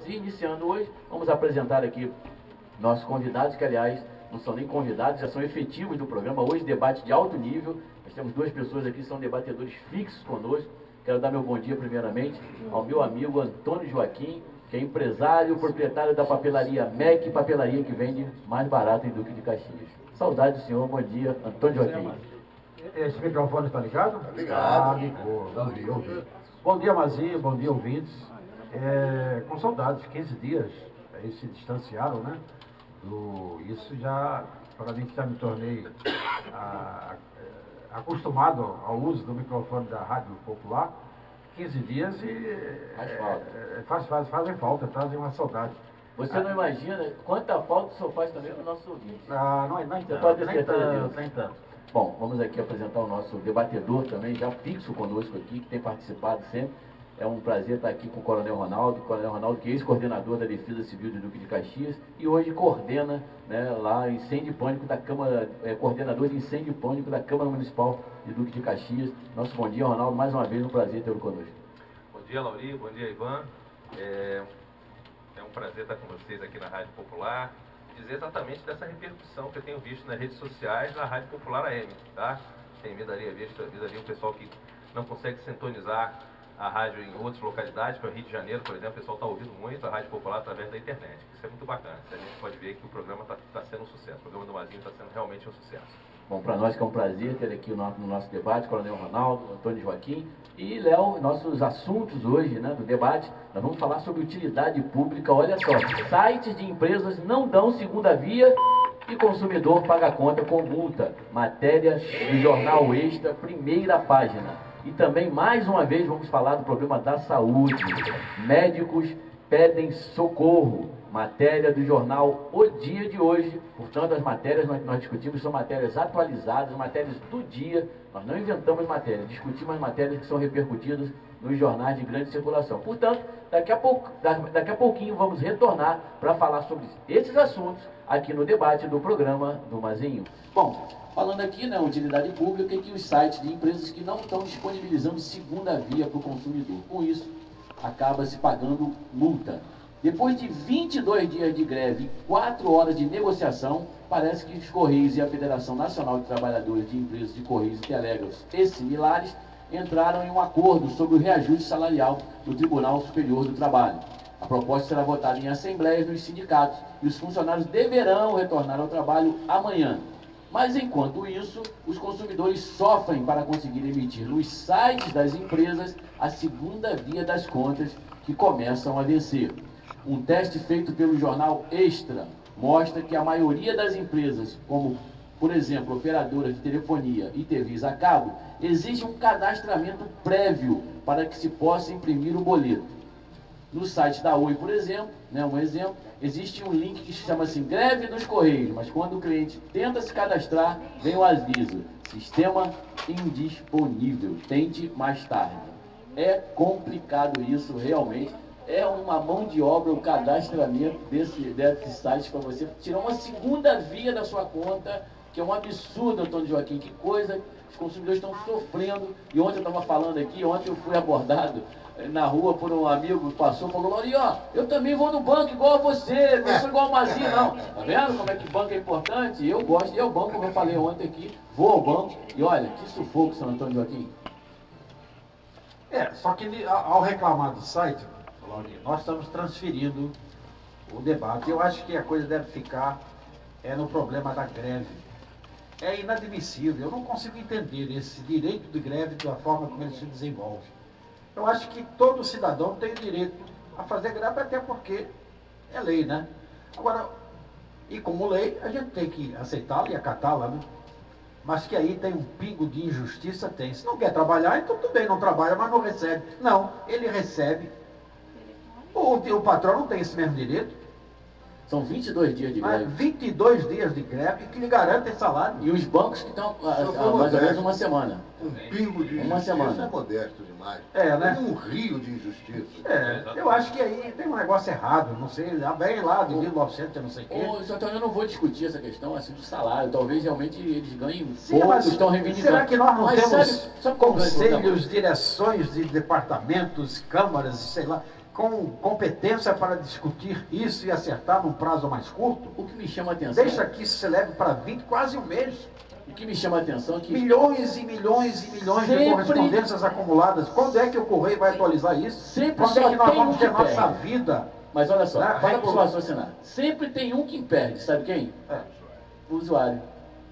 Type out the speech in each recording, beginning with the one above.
Contas. E iniciando hoje, vamos apresentar aqui nossos convidados, que aliás não são nem convidados, já são efetivos do programa. Hoje, debate de alto nível. Nós temos duas pessoas aqui que são debatedores fixos conosco. Quero dar meu bom dia primeiramente ao meu amigo Antônio Joaquim, que é empresário, proprietário da papelaria MEC, papelaria que vende mais barato em Duque de Caxias. Saudade do senhor, bom dia, Antônio Joaquim. Esse microfone está ligado? Tá ligado. Ligou. Ouvi. Bom dia, Mazinho, bom dia, ouvintes. Com saudades, 15 dias, aí se distanciaram, né? Isso já, para mim que já me tornei acostumado ao uso do microfone da Rádio Popular, 15 dias fazem falta, trazem uma saudade. Você não imagina quanta falta o senhor faz também no nosso ouvinte. Você pode ter certeza disso. nem tanto. Bom, vamos aqui apresentar o nosso debatedor também, já fixo conosco aqui, que tem participado sempre. É um prazer estar aqui com o Coronel Ronaldo, que é ex-coordenador da Defesa Civil do Duque de Caxias e hoje coordena, né, lá incêndio e pânico da Câmara, coordenador de incêndio e pânico da Câmara Municipal de Duque de Caxias. Nosso bom dia, Ronaldo, mais uma vez um prazer tê-lo conosco. Bom dia, Lauri, bom dia, Ivan. É um prazer estar com vocês aqui na Rádio Popular, dizer exatamente dessa repercussão que eu tenho visto nas redes sociais da Rádio Popular AM, tá? Tem visto ali o pessoal que não consegue sintonizar a rádio em outras localidades, para o Rio de Janeiro, por exemplo, o pessoal está ouvindo muito a Rádio Popular através da internet. Isso é muito bacana. A gente pode ver que o programa está sendo um sucesso. O programa do Mazinho está sendo realmente um sucesso. Bom, para nós que é um prazer ter aqui no nosso debate, Coronel Ronaldo, Antônio Joaquim e Léo, nossos assuntos hoje, né, do debate. Nós vamos falar sobre utilidade pública. Olha só, sites de empresas não dão segunda via e consumidor paga conta com multa. Matéria do Jornal Extra, primeira página. E também, mais uma vez, vamos falar do problema da saúde. Médicos pedem socorro. Matéria do jornal O Dia de hoje. Portanto, as matérias que nós discutimos são matérias atualizadas, matérias do dia. Nós não inventamos matérias, discutimos as matérias que são repercutidas nos jornais de grande circulação. Portanto, daqui a pouquinho vamos retornar para falar sobre esses assuntos aqui no debate do programa do Mazinho. Bom, falando aqui na utilidade pública, que os sites de empresas que não estão disponibilizando segunda via para o consumidor. Com isso, acaba se pagando multa. Depois de 22 dias de greve e 4 horas de negociação, parece que os Correios e a Federação Nacional de Trabalhadores de Empresas de Correios e Telégrafos e similares entraram em um acordo sobre o reajuste salarial do Tribunal Superior do Trabalho. A proposta será votada em assembleias nos sindicatos e os funcionários deverão retornar ao trabalho amanhã. Mas, enquanto isso, os consumidores sofrem para conseguir emitir nos sites das empresas a segunda via das contas que começam a vencer. Um teste feito pelo jornal Extra mostra que a maioria das empresas, como, por exemplo, operadoras de telefonia e TVs a cabo, exige um cadastramento prévio para que se possa imprimir o boleto. No site da Oi, por exemplo, existe um link que chama-se Greve dos Correios, mas quando o cliente tenta se cadastrar, vem o aviso: sistema indisponível, tente mais tarde. É complicado isso, realmente. É uma mão de obra o cadastramento desse site para você tirar uma segunda via da sua conta, que é um absurdo, Antônio Joaquim. Que coisa, os consumidores estão sofrendo. E ontem eu estava falando aqui, ontem eu fui abordado na rua por um amigo que passou, falou: Lori, ó, eu também vou no banco igual a você, não sou igual o Mazinho, não. Tá vendo como é que banco é importante? Eu gosto, e é o banco, como eu falei ontem aqui, vou ao banco, e olha, que sufoco, São Antônio Joaquim. Só que ao reclamar do site, nós estamos transferindo o debate. Eu acho que a coisa deve ficar no problema da greve. É inadmissível, eu não consigo entender esse direito de greve da forma como ele se desenvolve. Eu acho que todo cidadão tem o direito a fazer greve, até porque é lei, né? Agora, e como lei, a gente tem que aceitá-la e acatá-la, né? Mas que aí tem um pingo de injustiça, tem. Se não quer trabalhar, então tudo bem, não trabalha, mas não recebe. Não, ele recebe. O patrão não tem esse mesmo direito. São 22 dias de greve. 22 dias de greve que lhe garantem salário. E os bancos que estão há mais ou menos uma semana. Um pingo de uma injustiça semana. é modesto demais. Né? Um rio de injustiça. Eu acho que aí tem um negócio errado, não sei, bem lá de 1900, eu não sei o quê. Eu não vou discutir essa questão assim do salário. Talvez realmente eles ganhem Sim, pouco, mas estão reivindicando. será que nós não temos sabe qual é o conselhos, direções de departamentos, câmaras, sei lá, com competência para discutir isso e acertar num prazo mais curto? O que me chama a atenção... Deixa que isso se leve para 20, quase um mês. O que me chama a atenção é que... Milhões e milhões e milhões de correspondências acumuladas. Quando é que o Correio vai atualizar isso? Sempre Quando é que nós vamos ter perde. nossa vida? Mas olha só, Né? para o raciocinar. Sempre tem um que perde, sabe quem? O usuário.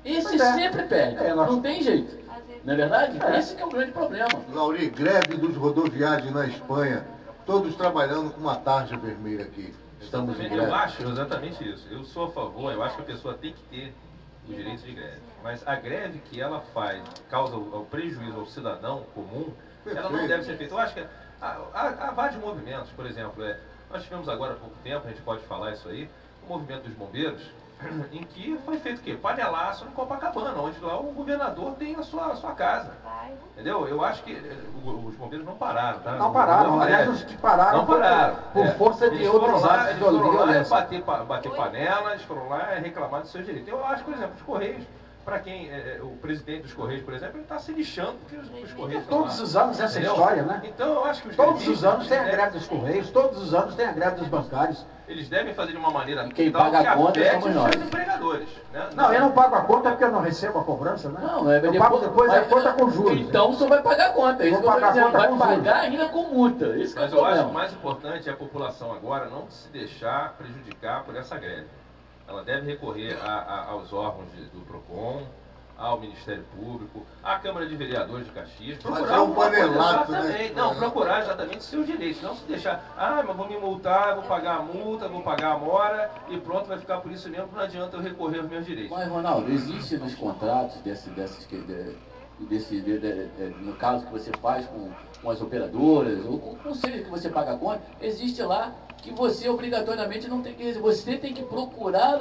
Esse sempre perde, não tem jeito. Não é verdade? Esse que é o grande problema. Lauri, greve dos rodoviários na Espanha, todos trabalhando com uma tarja vermelha aqui. Estamos em greve. Eu acho exatamente isso. Eu sou a favor, eu acho que a pessoa tem que ter o direito de greve. Mas a greve que ela faz, causa o prejuízo ao cidadão comum, ela não deve ser feita. Eu acho que há vários movimentos, por exemplo, nós tivemos agora há pouco tempo, a gente pode falar isso aí, o movimento dos bombeiros, em que foi feito o quê? Panelaço no Copacabana, onde lá o governador tem a sua casa. Entendeu? Eu acho que os bombeiros não pararam, tá? Não pararam, aliás, os que pararam não pararam. por força de outros atos Eles de foram lá violência. bater panela, eles foram lá reclamar dos seus direitos. Eu acho, por exemplo, os Correios, para quem, o presidente dos Correios, por exemplo, ele está se lixando porque os Correios estão lá. Todos os anos essa história, né? Então eu acho que os Todos os anos tem a greve dos Correios, todos os anos tem a greve dos bancários. Eles devem fazer de uma maneira quem paga a conta afete somos nós. os empregadores. Né? Não, eu não pago a conta porque eu não recebo a cobrança, né? Não, eu pago depois a conta com juros. Então você vai pagar a conta. Isso Vou pagar a conta vai com pagar juros. ainda com multa. Esse que é o Mas eu acho que o problema. mais importante é a população agora não se deixar prejudicar por essa greve. Ela deve recorrer aos órgãos do PROCON, ao Ministério Público, à Câmara de Vereadores de Caxias, Fazer um panelato, exatamente, não, procurar exatamente seus direitos, não se deixar, mas vou me multar, vou pagar a multa, vou pagar a mora e pronto, vai ficar por isso mesmo, não adianta eu recorrer aos meus direitos. Mas, Ronaldo, existe nos contratos no caso que você faz com as operadoras, ou com o seja que você paga a conta, existe lá que você obrigatoriamente não tem que... Você tem que procurar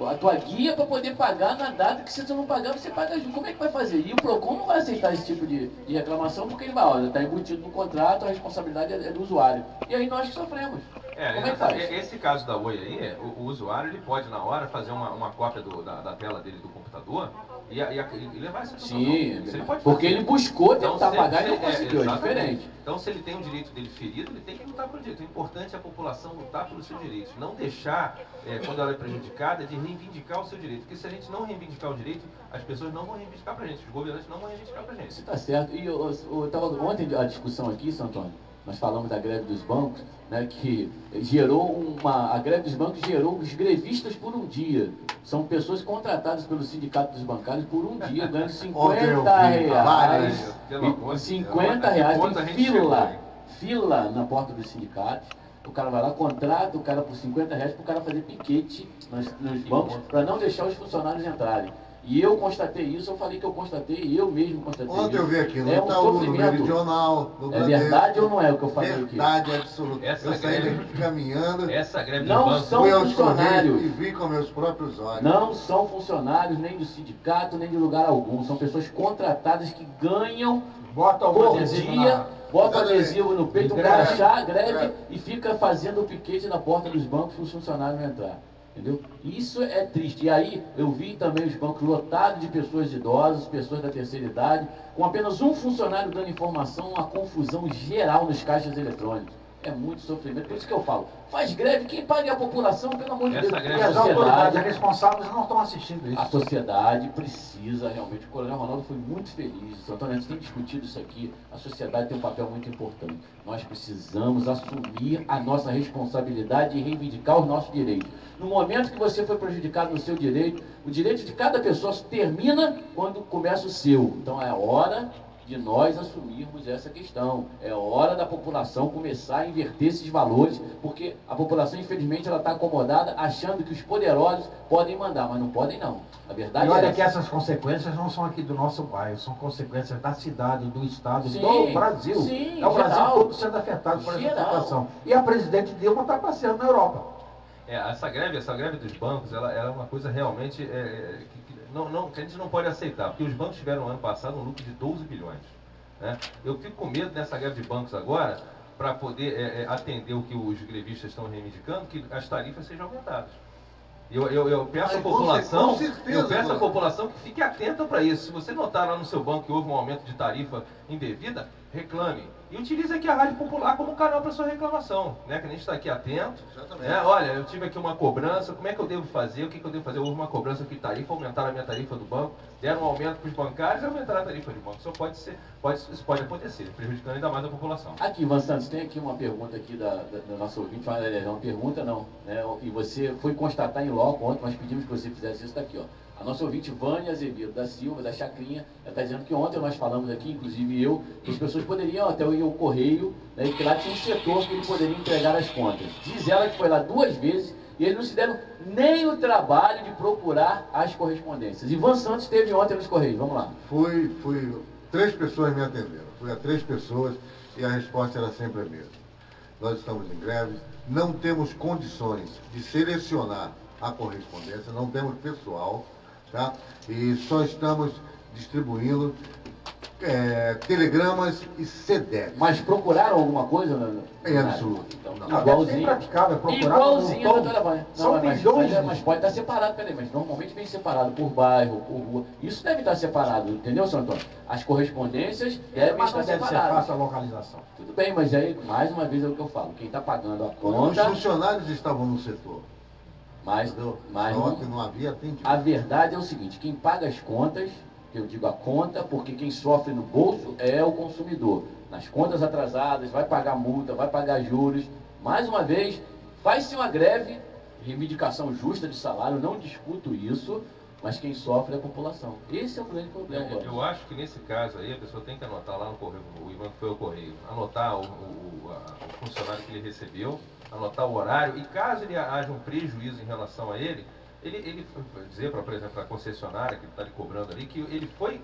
a tua guia para poder pagar na data que se você não pagar, você paga junto. Como é que vai fazer? E o PROCON não vai aceitar esse tipo de reclamação, porque ele vai, olha, está embutido no contrato, a responsabilidade é do usuário. E aí nós que sofremos. Como é que faz? Esse caso da Oi aí, o usuário ele pode na hora fazer uma cópia da tela dele do computador e levar isso. Sim, isso ele pode porque fazer. ele buscou tentar Então, pagar e não conseguiu, é exatamente. diferente. Então, se ele tem o direito dele ferido, ele tem que lutar pelo direito. O importante é a população lutar pelos seus direitos. Não deixar, quando ela é prejudicada, de reivindicar o seu direito. Porque se a gente não reivindicar o direito, as pessoas não vão reivindicar pra gente. Os governantes não vão reivindicar pra gente. Isso está certo. E eu estava ontem a discussão aqui, Santo Antônio, nós falamos da greve dos bancos, né, que gerou a greve dos bancos gerou os grevistas por um dia. São pessoas contratadas pelo sindicato dos bancários por um dia, ganhando 50 reais. Pelo 50 reais, tem fila na porta dos sindicatos. O cara vai lá, contrata o cara por 50 reais para o cara fazer piquete nos bancos para não deixar os funcionários entrarem. E eu constatei isso, eu falei que eu constatei, eu mesmo constatei Ontem isso. eu vi aqui no É um Itaú, no sofrimento. Meridional, no É Bradesco. verdade ou não é o que eu falei aqui? Verdade absoluta. Essa Eu saí greve- daqui caminhando, Essa greve Não dos bancos... são fui aos funcionários. Correios e vi com meus próprios olhos. Não são funcionários nem do sindicato, nem de lugar algum. São pessoas contratadas que ganham Bota o por adesivo dia, bota o Exatamente. adesivo no peito, o Greve. cara achar greve Greve. e fica fazendo o piquete na porta dos bancos para os funcionários não entrar. Entendeu? Isso é triste. E aí eu vi também os bancos lotados de pessoas idosas, pessoas da terceira idade, com apenas um funcionário dando informação, uma confusão geral nos caixas eletrônicos. É muito sofrimento. Por isso que eu falo, faz greve, quem paga é a população, pelo amor de Essa Deus. greve E E a as autoridades sociedade, responsáveis não estão assistindo a isso. sociedade precisa realmente. O Coronel Ronaldo foi muito feliz. Santana, a gente tem discutido isso aqui. A sociedade tem um papel muito importante. Nós precisamos assumir a nossa responsabilidade e reivindicar os nossos direitos. No momento que você foi prejudicado no seu direito, o direito de cada pessoa termina quando começa o seu. Então é hora de nós assumirmos essa questão. É hora da população começar a inverter esses valores, porque a população, infelizmente, ela está acomodada achando que os poderosos podem mandar, mas não podem não. A verdade E olha é que essa. essas consequências não são aqui do nosso bairro, são consequências da cidade, do estado, Sim, do Brasil. sim, É o Brasil geral. todo sendo afetado por essa Geral. situação. E a presidente Dilma está passeando na Europa. Essa greve dos bancos, ela é uma coisa realmente que a gente não pode aceitar, porque os bancos tiveram ano passado um lucro de 12 bilhões. Né? Eu fico com medo dessa greve de bancos agora, para poder atender o que os grevistas estão reivindicando, que as tarifas sejam aumentadas. Eu peço à população, com certeza, eu peço à mano. população que fique atenta para isso. Se você notar lá no seu banco que houve um aumento de tarifa indevida, reclame. E utilize aqui a Rádio Popular como canal para sua reclamação, né? Que a gente está aqui atento. Né? Olha, eu tive aqui uma cobrança, como é que eu devo fazer? O que eu devo fazer? Houve uma cobrança aqui de tarifa, aumentaram a minha tarifa do banco, deram um aumento para os bancários e aumentaram a tarifa do banco. Isso pode acontecer, prejudicando ainda mais a população. Aqui, Ivan Santos, tem aqui uma pergunta aqui da nossa ouvinte, uma pergunta não, né? E você foi constatar em loco ontem, nós pedimos que você fizesse isso daqui, ó. A nossa ouvinte Vânia Azevedo da Silva, da Chacrinha, ela está dizendo que ontem nós falamos aqui, inclusive eu, que as pessoas poderiam até ir ao correio, né, porque lá tinha um setor que ele poderia entregar as contas. Diz ela que foi lá 2 vezes e eles não se deram nem o trabalho de procurar as correspondências. Ivan Santos esteve ontem nos correios, vamos lá. Fui 3 pessoas me atenderam. Fui a 3 pessoas e a resposta era sempre a mesma. Nós estamos em greve, não temos condições de selecionar a correspondência, não temos pessoal, tá? E só estamos distribuindo telegramas e CDs. Mas procuraram alguma coisa? Em absoluto. Então, Não. igualzinho. Impraticável procurar Igualzinho, um doutora Vânia. São milhões Mas pode estar separado, peraí, mas normalmente vem separado por bairro, por rua. Isso deve estar separado, entendeu, senhor Antônio? As correspondências devem mas estar não deve ser separadas. fácil a localização. Tudo bem, mas aí, mais uma vez, é o que eu falo. Quem está pagando a Os conta... funcionários estavam no setor. Mas Só que não havia atendimento. a verdade é o seguinte, quem paga as contas, eu digo a conta, porque quem sofre no bolso é o consumidor. Nas contas atrasadas, vai pagar multa, vai pagar juros. Mais uma vez, faz-se uma greve, reivindicação justa de salário, não discuto isso, mas quem sofre é a população. Esse é o grande problema. Eu acho que nesse caso aí, a pessoa tem que anotar lá no correio, o Ivan que foi ao correio, anotar o funcionário que ele recebeu, anotar o horário, e caso ele haja um prejuízo em relação a ele dizer, por exemplo, para a concessionária que está lhe cobrando ali, que ele foi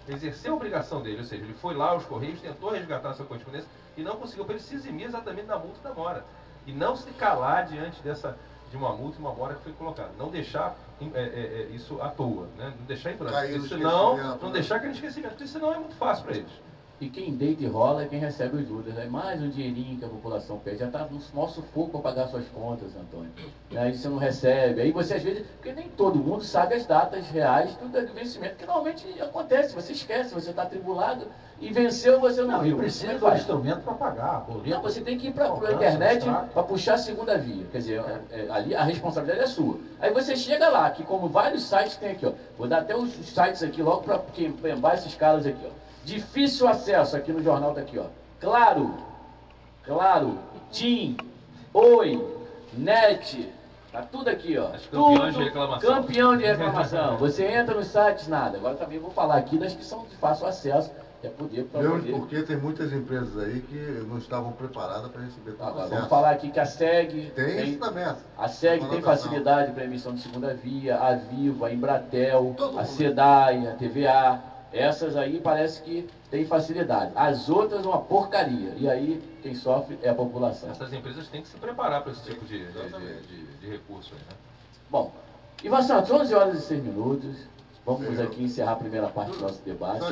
exercer a obrigação dele, ou seja, ele foi lá aos Correios, tentou resgatar essa correspondência e não conseguiu, para ele se eximir exatamente da multa e da mora. E não se calar diante de uma multa e uma mora que foi colocada. Não deixar isso à toa, né? Não deixar em branco. Senão, não deixar aquele esquecimento, porque senão é muito fácil para eles. E quem deita e rola é quem recebe os juros. É mais um dinheirinho que a população pede. Já está no nosso fogo para pagar suas contas, Antônio. E aí você não recebe. Aí você às vezes... Porque nem todo mundo sabe as datas reais do vencimento, que normalmente acontece. Você esquece, você está atribulado e venceu, você não viu. E precisa do instrumento para pagar. Não, você tem que ir para a internet para puxar a segunda via. Quer dizer, ali a responsabilidade é sua. Aí você chega lá, que como vários sites tem aqui, ó. Vou dar até os sites aqui logo para quem lembrar esses caras aqui, ó. Difícil acesso, aqui no jornal tá aqui, ó. Claro, TIM, Oi, NET, tá tudo aqui, ó. Campeões de reclamação. Campeão de reclamação. Você entra nos sites, nada. Agora também vou falar aqui das que são de fácil acesso, que é poder para Mesmo poder... porque tem muitas empresas aí que não estavam preparadas para receber todo Agora, acesso. vamos falar aqui que a SEG... Tem isso também. A SEG tem facilidade para emissão de segunda via, a Vivo, a Embratel, a SEDAI, a TVA... Essas aí parece que tem facilidade. As outras uma porcaria. E aí quem sofre é a população. Essas empresas têm que se preparar para esse tipo de recurso aí, né? Bom, Ivan Santos, 11h06. Vamos aqui encerrar a primeira parte do nosso debate.